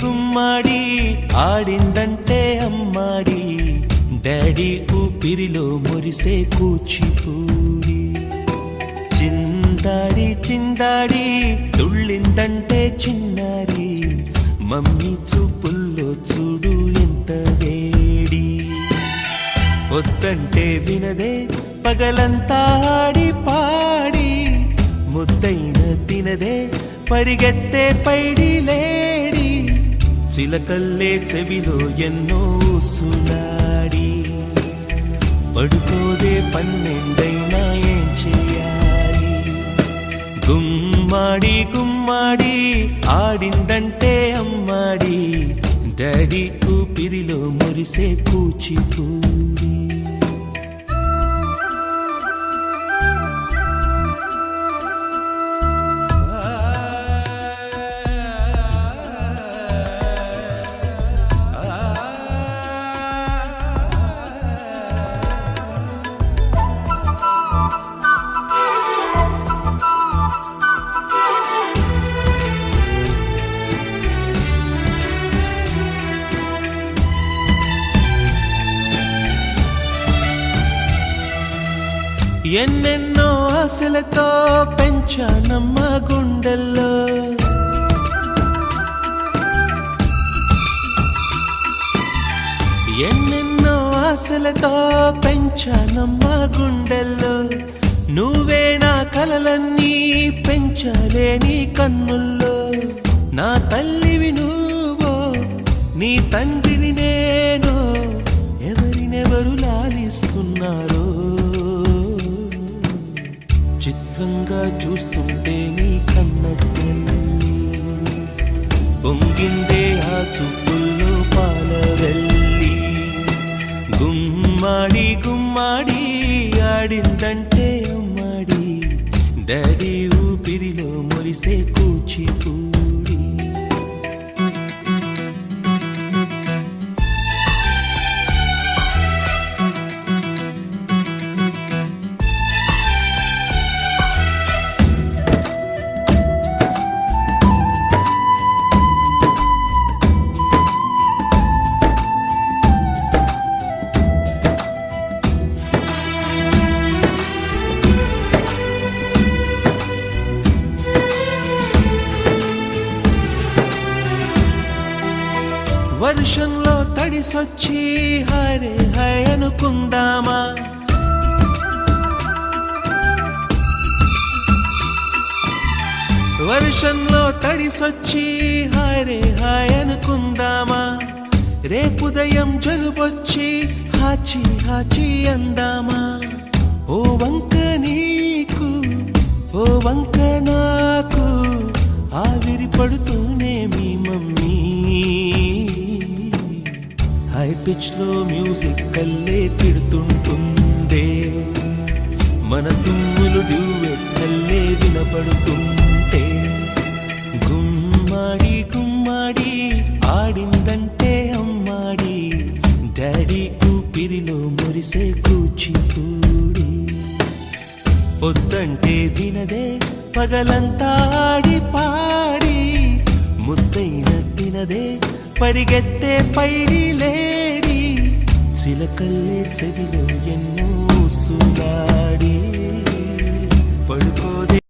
గుమ్మాడి ఆడిందంటే అమ్మాడి డాడీ ఊపిరిలో మురిసే కూచిపూడి చిందాడి చిందాడి తుళ్ళిందంటే చిన్నారి మమ్మీ చూపుల్లో చూడు ఎంత వేడి వద్దంటే వినదే పగలంతా ఆడి పాడి ముద్దైన తినదే పరిగెత్తే పైడి లేడి చిలకల్లే చెవిలో ఎన్నో సులాడి పడుకోదే పన్నెండైనా ఏం చేయాలి గుమ్మాడి గుమ్మాడి ఆడిందంటే అమ్మాడి డాడీ ఊపిరిలో మురిసే కూచిపూడి ఎన్నెన్నో ఆశలతో పెంచానమ్మ గుండెల్లో ఎన్నెన్నో ఆశలతో పెంచానమ్మ గుండెల్లో నువ్వే నా కలలన్నీ పెంచాలే నీ కన్నుల్లో నా తల్లివి నువ్వో నీ తండ్రిని నేను ఎవరినెవరు లాలిస్తున్నారో చిత్రంగా చూస్తుంటే నీ కన్నట్టు పొంగిందే ఆ చూపుల్లో పాలవెల్లి గుమ్మాడి గుమ్మాడి ఆడిందంటే అమ్మాడి డాడీ ఊపిరిలో మురిసే కూచిపూడి వర్షంలో తడిసొచ్చి హరే హై అనుకుందామా వర్షంలో తడిసొచ్చి హరే హాయ్ అనుకుందామా రేపుదయం జలుబొచ్చి హాచి హాచి అందామా ఓ వంక నీకు ఓ వంక నాకు ఆవిరి పడుతూనే మీ మమ్మీ హై పిచ్ లో మ్యూజిక్ కల్లే తిడుతుంటుందే మన తుమ్ములు డ్యూయెట్ కల్లే వినపడుతుంటే గుమ్మాడి గుమ్మాడి ఆడిందంటే అమ్మాడి డాడీ ఊపిరిలో మురిసే కూచిపూడి పొద్దంటే వినదే పగలంతా ఆడి పాడి ముద్దైన తినదే పరిగెత్తే పైడి లేడి చిలకల్లే చెవిలో ఎన్నో సులాడి పడుకోదే